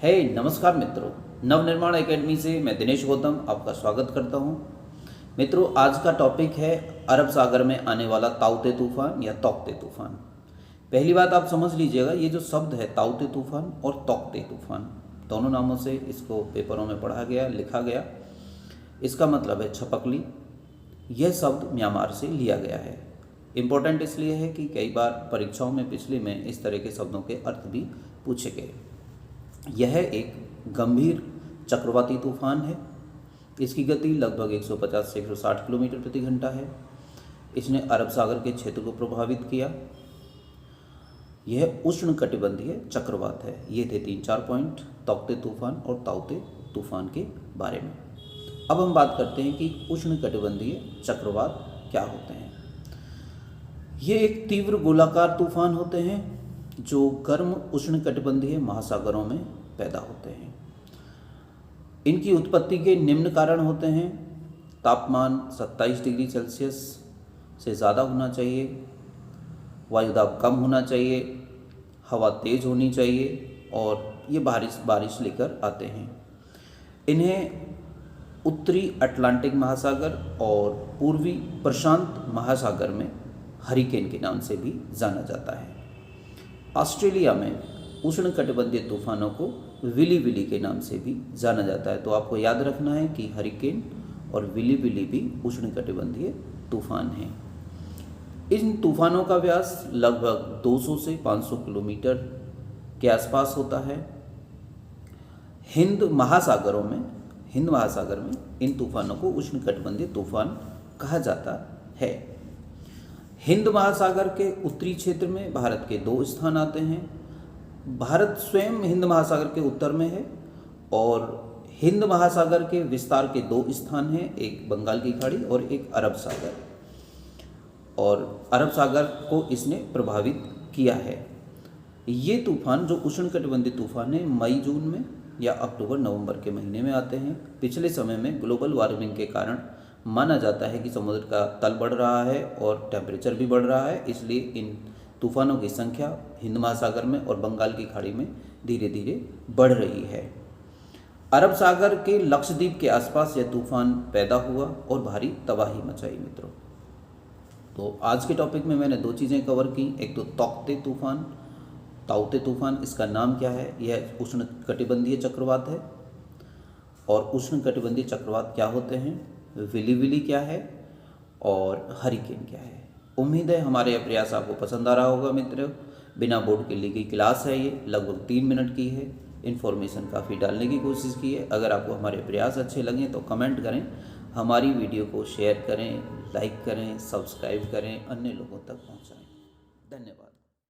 नमस्कार मित्रों, नवनिर्माण एकेडमी से मैं दिनेश गौतम आपका स्वागत करता हूं। मित्रों, आज का टॉपिक है अरब सागर में आने वाला ताउते तूफान या तौकते तूफान। पहली बात आप समझ लीजिएगा, ये जो शब्द है ताउते तूफान और तौकते तूफान, दोनों नामों से इसको पेपरों में पढ़ा गया, लिखा गया। इसका मतलब है छपकली। यह शब्द म्यांमार से लिया गया है। इम्पोर्टेंट इसलिए है कि कई बार परीक्षाओं में पिछले में इस तरह के शब्दों के अर्थ भी पूछे गए। यह एक गंभीर चक्रवाती तूफान है। इसकी गति लगभग 150 से 160 किलोमीटर प्रति घंटा है। इसने अरब सागर के क्षेत्र को प्रभावित किया। यह उष्णकटिबंधीय चक्रवात है। ये थे 3-4 पॉइंट तौकते तूफान और ताउते तूफान के बारे में। अब हम बात करते हैं कि उष्णकटिबंधीय चक्रवात क्या होते हैं। ये एक तीव्र गोलाकार तूफान होते हैं जो गर्म उष्णकटिबंधीय महासागरों में पैदा होते हैं। इनकी उत्पत्ति के निम्न कारण होते हैं। तापमान 27 डिग्री सेल्सियस से ज़्यादा होना चाहिए, वायुदाब कम होना चाहिए, हवा तेज़ होनी चाहिए और ये बारिश लेकर आते हैं। इन्हें उत्तरी अटलांटिक महासागर और पूर्वी प्रशांत महासागर में हरिकेन के नाम से भी जाना जाता है। ऑस्ट्रेलिया में उष्णकटिबंधीय तूफानों को विली विली के नाम से भी जाना जाता है। तो आपको याद रखना है कि हरिकेन और विली विली भी उष्णकटिबंधीय तूफान हैं। इन तूफानों का व्यास लगभग 200 से 500 किलोमीटर के आसपास होता है। हिंद महासागर में इन तूफानों को उष्णकटिबंधीय तूफान कहा जाता है। हिंद महासागर के उत्तरी क्षेत्र में भारत के 2 स्थान आते हैं। भारत स्वयं हिंद महासागर के उत्तर में है और हिंद महासागर के विस्तार के 2 स्थान हैं, एक बंगाल की खाड़ी और एक अरब सागर। और अरब सागर को इसने प्रभावित किया है। ये तूफान जो उष्णकटिबंधीय तूफान है मई जून में या अक्टूबर नवंबर के महीने में आते हैं। पिछले समय में ग्लोबल वार्मिंग के कारण माना जाता है कि समुद्र का तल बढ़ रहा है और टेम्परेचर भी बढ़ रहा है, इसलिए इन तूफानों की संख्या हिंद महासागर में और बंगाल की खाड़ी में धीरे धीरे बढ़ रही है। अरब सागर के लक्षद्वीप के आसपास यह तूफान पैदा हुआ और भारी तबाही मचाई। मित्रों, तो आज के टॉपिक में मैंने 2 चीज़ें कवर की। एक तो ताउते तूफान, इसका नाम क्या है, यह उष्णकटिबंधीय चक्रवात है। और उष्णकटिबंधीय चक्रवात क्या होते हैं, विली विली क्या है और हरिकेन क्या है। उम्मीद है हमारे यह प्रयास आपको पसंद आ रहा होगा। मित्रों, बिना बोर्ड के ली गई क्लास है, ये लगभग 3 मिनट की है। इन्फॉर्मेशन काफ़ी डालने की कोशिश की है। अगर आपको हमारे प्रयास अच्छे लगें तो कमेंट करें, हमारी वीडियो को शेयर करें, लाइक करें, सब्सक्राइब करें, अन्य लोगों तक पहुँचाएँ। धन्यवाद।